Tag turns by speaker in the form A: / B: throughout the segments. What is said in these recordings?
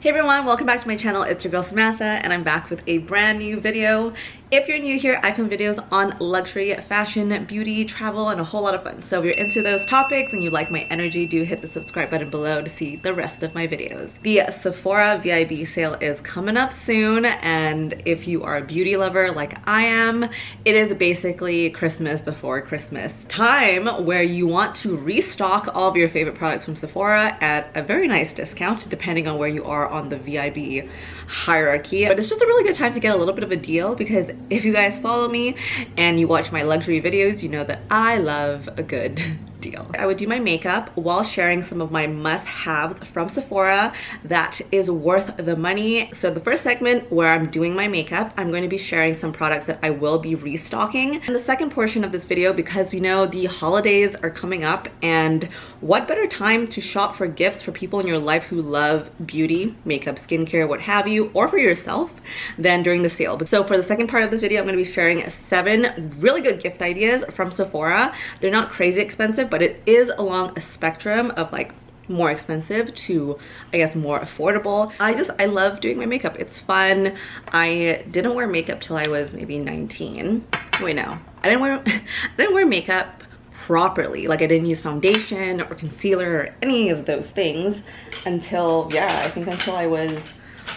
A: Hey everyone, welcome back to my channel. It's your girl Samantha and I'm back with a brand new video. If you're new here, I film videos on luxury, fashion, beauty, travel, and a whole lot of fun. So if you're into those topics and you like my energy, do hit the subscribe button below to see the rest of my videos. The Sephora VIB sale is coming up soon, and if you are a beauty lover like I am, it is basically Christmas before Christmas time where you want to restock all of your favorite products from Sephora at a very nice discount depending on where you are on the VIB hierarchy. But it's just a really good time to get a little bit of a deal, because if you guys follow me and you watch my luxury videos, you know that I love a good deal. I would do my makeup while sharing some of my must-haves from Sephora that is worth the money. So the first segment where I'm doing my makeup, I'm going to be sharing some products that I will be restocking. And the second portion of this video, because we know the holidays are coming up, and what better time to shop for gifts for people in your life who love beauty, makeup, skincare, what have you, or for yourself, than during the sale. So for the second part of this video, I'm going to be sharing 7 really good gift ideas from Sephora. They're not crazy expensive, but it is along a spectrum of like more expensive to, I guess, more affordable. I love doing my makeup. It's fun. I didn't wear makeup till I was maybe 19. Wait, no, I didn't wear makeup properly. Like, I didn't use foundation or concealer or any of those things until, yeah, I think until I was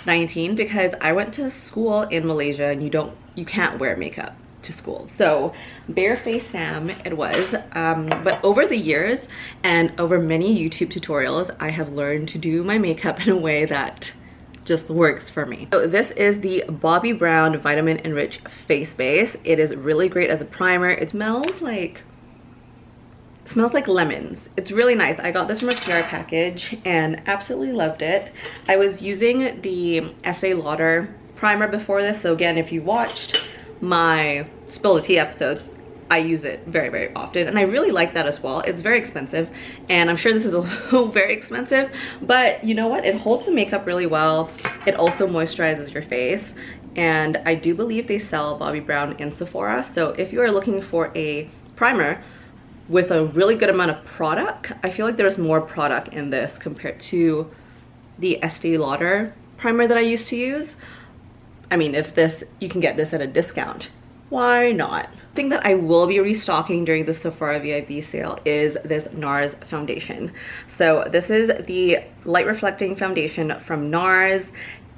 A: 19, because I went to school in Malaysia and you can't wear makeup to school. So barefaced Sam it was. But over the years and over many YouTube tutorials, I have learned to do my makeup in a way that just works for me. So this is the Bobbi Brown Vitamin Enriched Face Base. It is really great as a primer. It smells like lemons. It's really nice. I got this from a PR package and absolutely loved it. I was using the Estee Lauder primer before this, so again, if you watched my Spill the Tea episodes, I use it very, very often, and I really like that as well. It's very expensive, and I'm sure this is also very expensive, but you know what? It holds the makeup really well. It also moisturizes your face, and I do believe they sell Bobbi Brown in Sephora. So if you are looking for a primer with a really good amount of product, I feel like there's more product in this compared to the Estee Lauder primer that I used to use. I mean, if you can get this at a discount, why not? The thing that I will be restocking during the Sephora VIB sale is this NARS foundation. So this is the light reflecting foundation from NARS,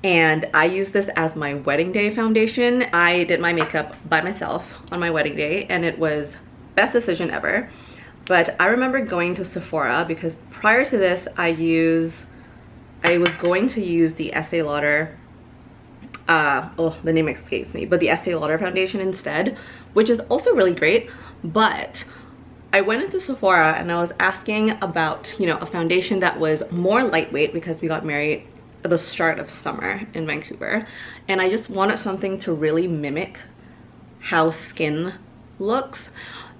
A: and I use this as my wedding day foundation. I did my makeup by myself on my wedding day, and it was best decision ever. But I remember going to Sephora because prior to this, I was going to use the Estee Lauder, oh, the name escapes me, but the Estee Lauder foundation instead, which is also really great. But I went into Sephora and I was asking about, you know, a foundation that was more lightweight, because we got married at the start of summer in Vancouver, and I just wanted something to really mimic how skin looks.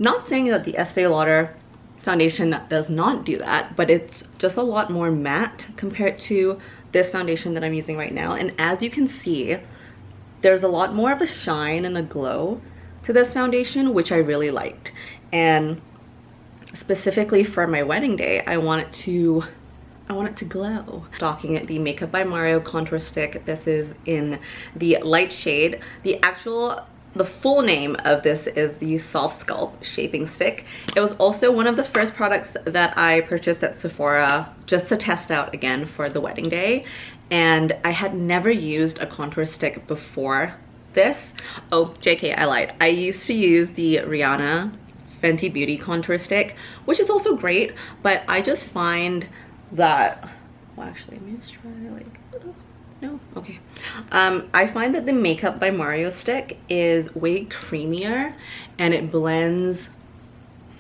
A: Not saying that the Estee Lauder foundation does not do that, but it's just a lot more matte compared to this foundation that I'm using right now. And as you can see, there's a lot more of a shine and a glow to this foundation, which I really liked. And specifically for my wedding day, I want it to glow. Stocking the Makeup by Mario contour stick. This is in the light shade. The full name of this is the Soft Sculpt Shaping Stick. It was also one of the first products that I purchased at Sephora just to test out again for the wedding day. And I had never used a contour stick before this. Oh, JK, I lied. I used to use the Rihanna Fenty Beauty contour stick, which is also great, but I just find that, well, actually, let me just try like, no, okay. I find that the Makeup by Mario stick is way creamier and it blends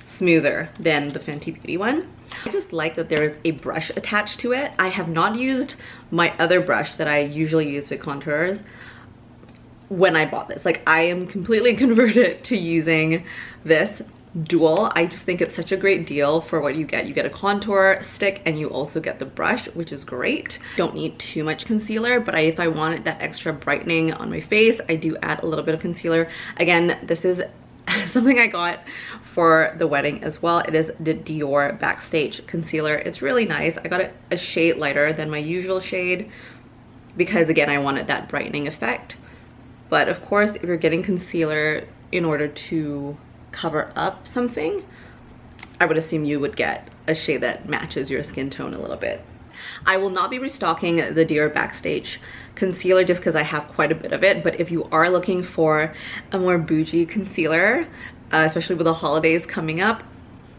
A: smoother than the Fenty Beauty one. I just like that there is a brush attached to it. I have not used my other brush that I usually use with contours when I bought this. Like, I am completely converted to using this dual. I just think it's such a great deal for what you get. You get a contour stick and you also get the brush, which is great. Don't need too much concealer, but if I wanted that extra brightening on my face, I do add a little bit of concealer. Again, this is something I got for the wedding as well. It is the Dior Backstage concealer. It's really nice. I got it a shade lighter than my usual shade, because again, I wanted that brightening effect. But of course, if you're getting concealer in order to cover up something, I would assume you would get a shade that matches your skin tone a little bit. I will not be restocking the Dior Backstage concealer just because I have quite a bit of it, but if you are looking for a more bougie concealer, especially with the holidays coming up,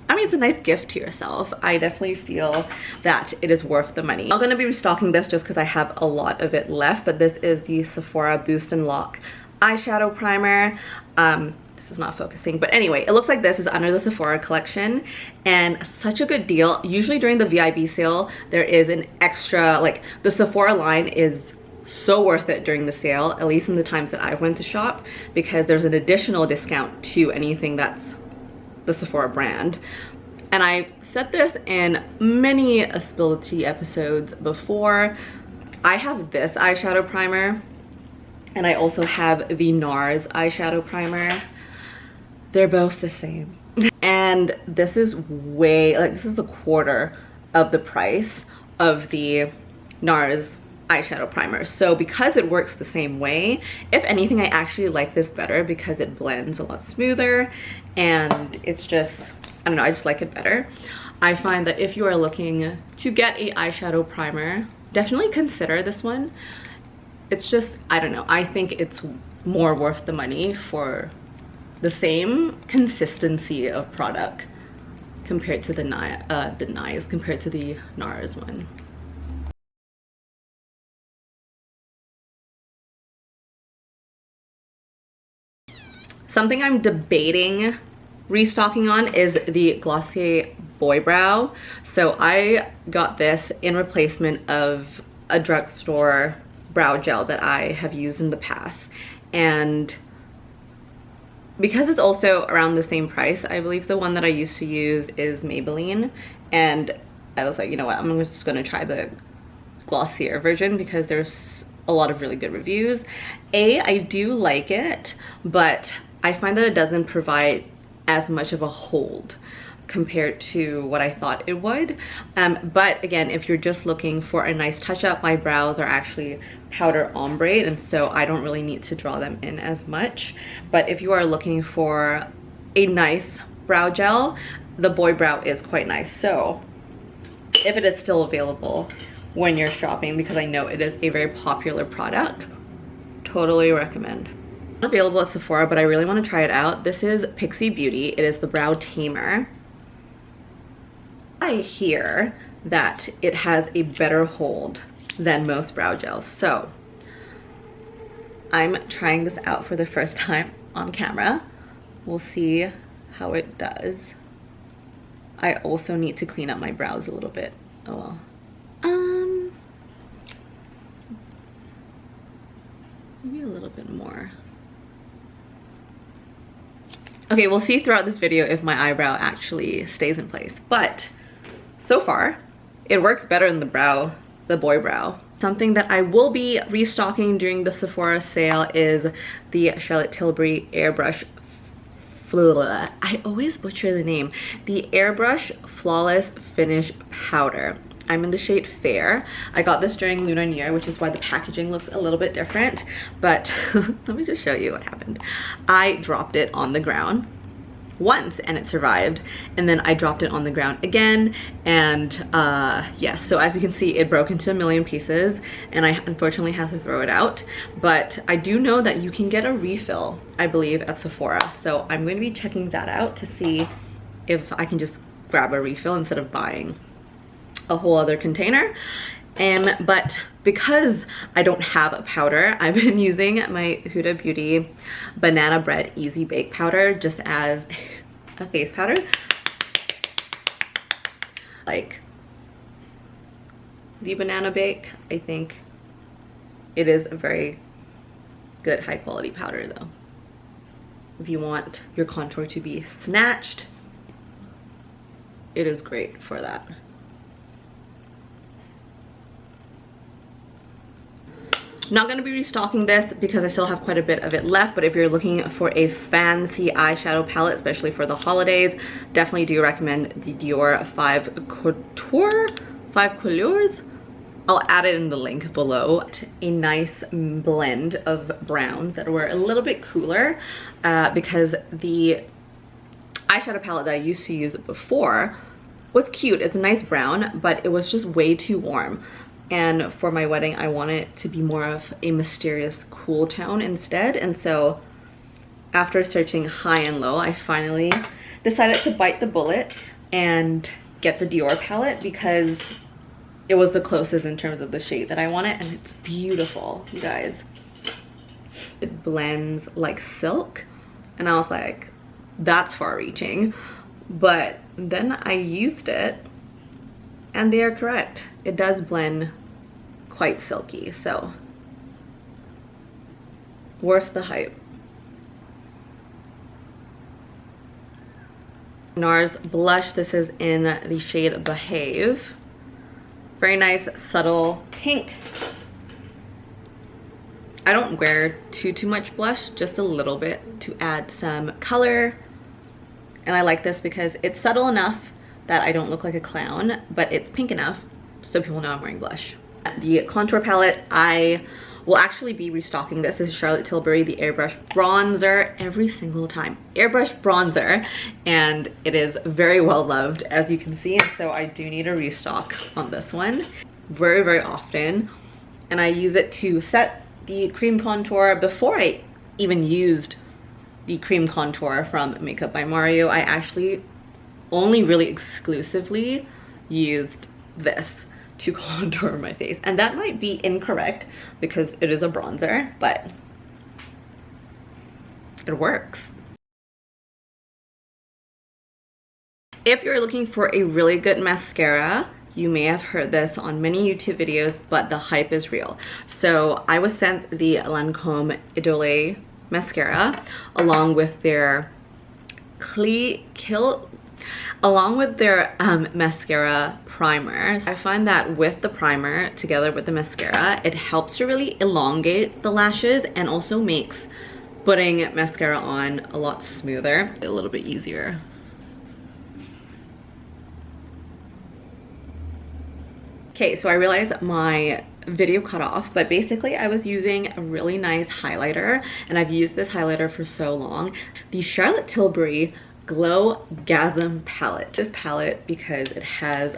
A: I mean, it's a nice gift to yourself. I definitely feel that it is worth the money. I'm not going to be restocking this just because I have a lot of it left, but this is the Sephora Boost and Lock eyeshadow primer. This is not focusing, but anyway, it looks like this is under the Sephora collection, and such a good deal. Usually during the VIB sale, there is an extra, like the Sephora line is so worth it during the sale, at least in the times that I went to shop, because there's an additional discount to anything that's the Sephora brand. And I said this in many Spill the Tea episodes before. I have this eyeshadow primer, and I also have the NARS eyeshadow primer. They're both the same. And this is way, like, this is a quarter of the price of the NARS eyeshadow primer. So because it works the same way, if anything, I actually like this better because it blends a lot smoother, and it's just, I don't know, I just like it better. I find that if you are looking to get a eyeshadow primer, definitely consider this one. It's just, I don't know, I think it's more worth the money for the same consistency of product compared to the compared to the NARS one. Something I'm debating restocking on is the Glossier Boy Brow. So I got this in replacement of a drugstore brow gel that I have used in the past, and because it's also around the same price, I believe the one that I used to use is Maybelline, and I was like, you know what, I'm just gonna try the Glossier version because there's a lot of really good reviews. I do like it, but I find that it doesn't provide as much of a hold compared to what I thought it would. But again, if you're just looking for a nice touch up, my brows are actually powder ombre, and so I don't really need to draw them in as much. But if you are looking for a nice brow gel, the Boy Brow is quite nice. So if it is still available when you're shopping, because I know it is a very popular product, totally recommend. Not available at Sephora, but I really want to try it out. This is Pixie Beauty. It is the Brow Tamer. I hear that it has a better hold than most brow gels, so I'm trying this out for the first time on camera. We'll see how it does. I also need to clean up my brows a little bit. Oh well. Maybe a little bit more. Okay, we'll see throughout this video if my eyebrow actually stays in place, but so far it works better than the Boy Brow. Something that I will be restocking during the Sephora sale is the Charlotte Tilbury Airbrush, I always butcher the name, the Airbrush Flawless Finish Powder. I'm in the shade Fair. I got this during Lunar New Year, which is why the packaging looks a little bit different, but let me just show you what happened. I dropped it on the ground once and it survived, and then I dropped it on the ground again, and yes, so as you can see, it broke into a million pieces, and I unfortunately had to throw it out. But I do know that you can get a refill, I believe, at Sephora, so I'm going to be checking that out to see if I can just grab a refill instead of buying a whole other container. But because I don't have a powder, I've been using my Huda Beauty Banana Bread Easy Bake Powder just as a face powder. Like the Banana Bake, I think it is a very good high quality powder though. If you want your contour to be snatched, it is great for that. Not going to be restocking this because I still have quite a bit of it left, but if you're looking for a fancy eyeshadow palette, especially for the holidays, definitely do recommend the Dior 5 Couleurs I'll add it in the link below. A nice blend of browns that were a little bit cooler because the eyeshadow palette that I used to use before was cute. It's a nice brown, but it was just way too warm. And for my wedding, I want it to be more of a mysterious cool tone instead. And so after searching high and low, I finally decided to bite the bullet and get the Dior palette because it was the closest in terms of the shade that I wanted, and it's beautiful, you guys. It blends like silk, and I was like, that's far reaching. But then I used it, and they are correct. It does blend quite silky, so worth the hype. NARS blush, this is in the shade Behave. Very nice, subtle pink. I don't wear too much blush, just a little bit to add some color. And I like this because it's subtle enough that I don't look like a clown, but it's pink enough so people know I'm wearing blush. The contour palette, I will actually be restocking this. This is Charlotte Tilbury, the airbrush bronzer, every single time. Airbrush bronzer, and it is very well loved, as you can see, and so I do need a restock on this one very often. And I use it to set the cream contour. Before I even used the cream contour from Makeup by Mario, I actually only really exclusively used this to contour my face, and that might be incorrect because it is a bronzer, but it works. If you're looking for a really good mascara, you may have heard this on many YouTube videos, but the hype is real. So I was sent the Lancome Idole mascara along with their mascara primer. I find that with the primer together with the mascara, it helps to really elongate the lashes and also makes putting mascara on a lot smoother, a little bit easier. Okay, so I realized my video cut off, but basically I was using a really nice highlighter, and I've used this highlighter for so long. The Charlotte Tilbury Glow Gasm palette. This palette, because it has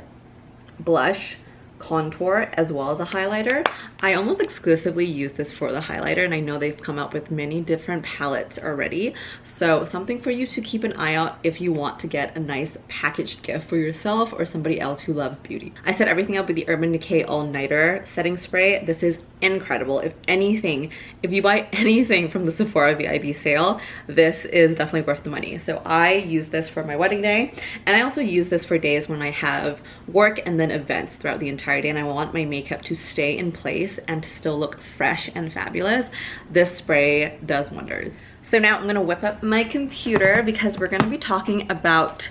A: blush, contour, as well as a highlighter. I almost exclusively use this for the highlighter, and I know they've come out with many different palettes already. So something for you to keep an eye out if you want to get a nice packaged gift for yourself or somebody else who loves beauty. I set everything up with the Urban Decay All Nighter setting spray. This is incredible. If anything, if you buy anything from the Sephora VIB sale, this is definitely worth the money. So I use this for my wedding day, and I also use this for days when I have work and then events throughout the entire day, and I want my makeup to stay in place and to still look fresh and fabulous. This spray does wonders. So now I'm gonna whip up my computer because we're gonna be talking about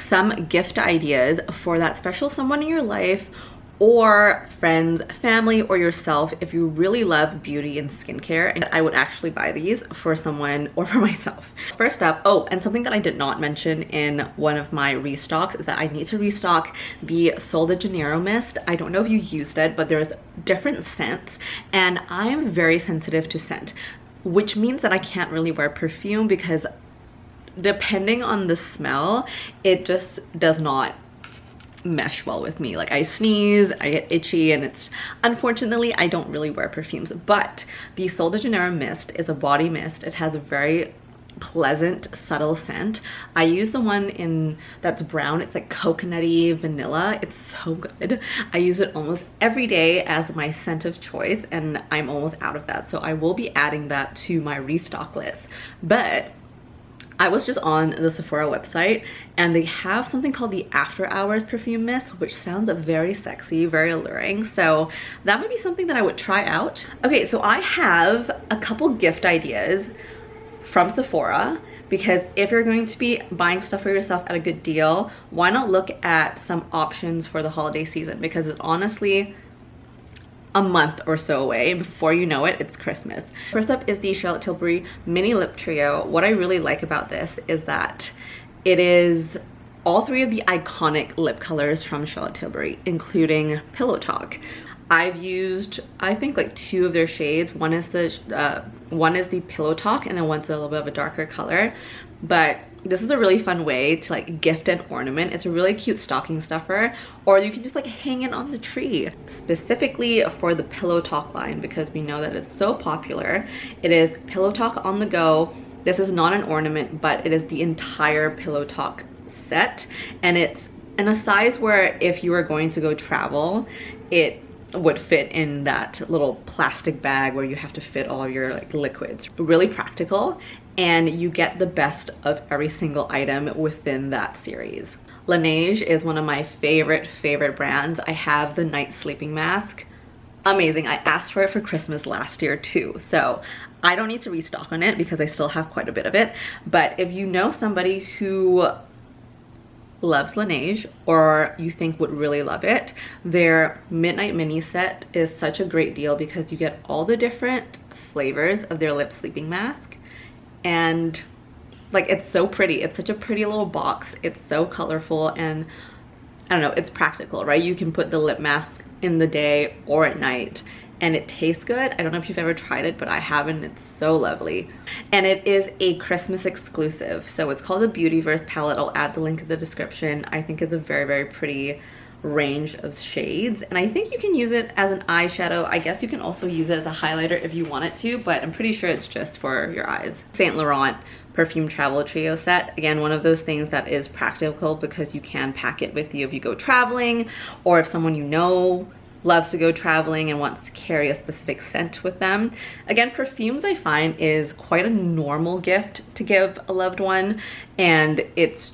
A: some gift ideas for that special someone in your life, or friends, family, or yourself if you really love beauty and skincare. And I would actually buy these for someone or for myself. First up, oh, and something that I did not mention in one of my restocks is that I need to restock the Sol de Janeiro mist. I don't know if you used it, but there's different scents, and I'm very sensitive to scent, which means that I can't really wear perfume because depending on the smell, it just does not mesh well with me. Like, I sneeze, I get itchy, and it's unfortunately I don't really wear perfumes. But the Sol de Janeiro mist is a body mist. It has a very pleasant, subtle scent. I use the one in that's brown. It's like coconutty vanilla. It's so good. I use it almost every day as my scent of choice, and I'm almost out of that, so I will be adding that to my restock list. But I was just on the Sephora website, and they have something called the After Hours perfume mist, which sounds very sexy, very alluring. So that would be something that I would try out. Okay, so I have a couple gift ideas from Sephora, because if you're going to be buying stuff for yourself at a good deal, why not look at some options for the holiday season? Because it's honestly a month or so away. Before you know it, it's Christmas. First up is the Charlotte Tilbury Mini Lip Trio. What I really like about this is that it is all three of the iconic lip colors from Charlotte Tilbury, including Pillow Talk. I've used, I think, like 2 of their shades. One is the Pillow Talk, and then one's a little bit of a darker color. But this is a really fun way to like gift an ornament. It's a really cute stocking stuffer, or you can just like hang it on the tree. Specifically for the Pillow Talk line, because we know that it's so popular. It is Pillow Talk on the go. This is not an ornament, but it is the entire Pillow Talk set, and it's in a size where if you are going to go travel, it would fit in that little plastic bag where you have to fit all your like liquids. Really practical, and you get the best of every single item within that series. Laneige is one of my favorite brands. I have the night sleeping mask. Amazing. I asked for it for Christmas last year too, so I don't need to restock on it because I still have quite a bit of it. But if you know somebody who loves Laneige, or you think would really love it, their Midnight Mini set is such a great deal because you get all the different flavors of their lip sleeping mask, and like it's so pretty. It's such a pretty little box. It's so colorful, and I don't know, it's practical, right? You can put the lip mask in the day or at night, and it tastes good. I don't know if you've ever tried it, but I haven't. It's so lovely. And it is a Christmas exclusive. So it's called the Beautyverse palette. I'll add the link in the description. I think it's a very pretty range of shades. And I think you can use it as an eyeshadow. I guess you can also use it as a highlighter if you wanted to, but I'm pretty sure it's just for your eyes. Saint Laurent perfume travel trio set. Again, one of those things that is practical because you can pack it with you if you go traveling, or if someone you know loves to go traveling and wants to carry a specific scent with them. Again, perfumes I find is quite a normal gift to give a loved one, and it's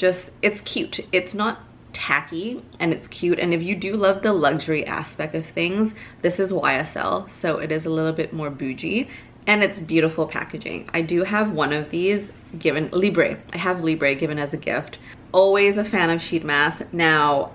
A: cute. It's not tacky, and it's cute. And if you do love the luxury aspect of things, this is YSL, so it is a little bit more bougie, and it's beautiful packaging. I do have one of these given, Libre. I have Libre given as a gift. Always a fan of sheet masks. Now,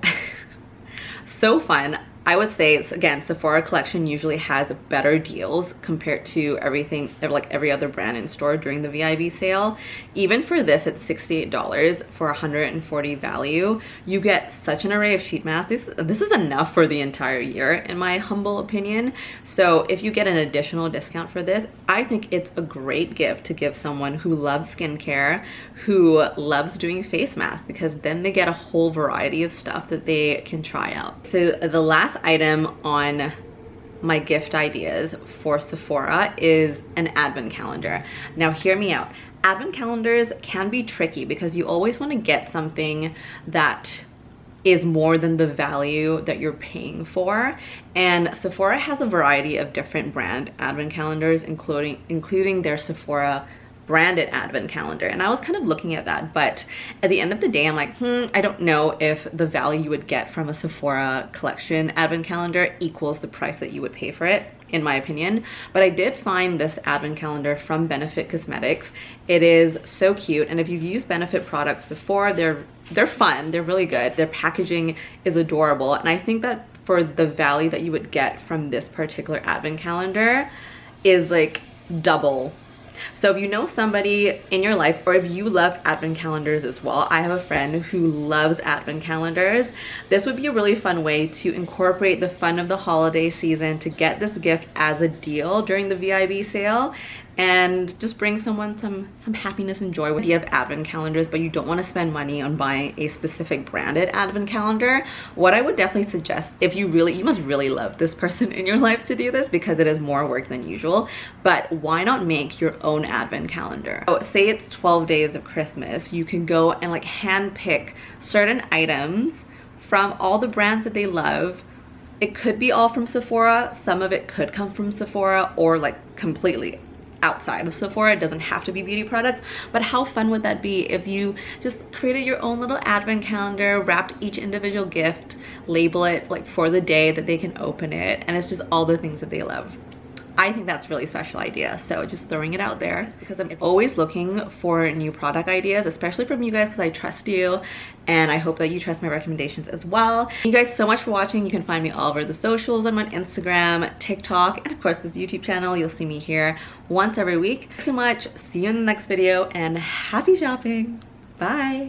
A: so fun. I would say it's, again, Sephora collection usually has better deals compared to everything, like every other brand in store during the VIB sale. Even for this, it's $68 for $140 value. You get such an array of sheet masks. This is enough for the entire year, in my humble opinion. So if you get an additional discount for this, I think it's a great gift to give someone who loves skincare, who loves doing face masks, because then they get a whole variety of stuff that they can try out. So the last item on my gift ideas for Sephora is an advent calendar. Now hear me out. Advent calendars can be tricky because you always want to get something that is more than the value that you're paying for, and Sephora has a variety of different brand advent calendars, including their Sephora branded advent calendar. And I was kind of looking at that, but at the end of the day, I'm like, I don't know if the value you would get from a Sephora collection advent calendar equals the price that you would pay for it, in my opinion. But I did find this advent calendar from Benefit Cosmetics. It is so cute, and if you've used Benefit products before, they're fun, they're really good. Their packaging is adorable, and I think that for the value that you would get from this particular advent calendar is like double. So if you know somebody in your life, or if you love advent calendars as well, I have a friend who loves advent calendars, this would be a really fun way to incorporate the fun of the holiday season, to get this gift as a deal during the VIB sale, and just bring someone some happiness and joy with the idea of advent calendars, but you don't want to spend money on buying a specific branded advent calendar. What I would definitely suggest, if you must really love this person in your life to do this, because it is more work than usual, but why not make your own advent calendar? So say it's 12 days of Christmas, you can go and like hand pick certain items from all the brands that they love. It could be all from Sephora, some of it could come from Sephora, or like completely outside of Sephora. It doesn't have to be beauty products, but how fun would that be if you just created your own little advent calendar, wrapped each individual gift, label it like for the day that they can open it, and it's just all the things that they love. I think that's a really special idea, so just throwing it out there, because I'm always looking for new product ideas, especially from you guys, because I trust you, and I hope that you trust my recommendations as well. Thank you guys so much for watching. You can find me all over the socials. I'm on Instagram, TikTok, and of course this YouTube channel. You'll see me here once every week. Thanks so much. See you in the next video, and happy shopping. Bye.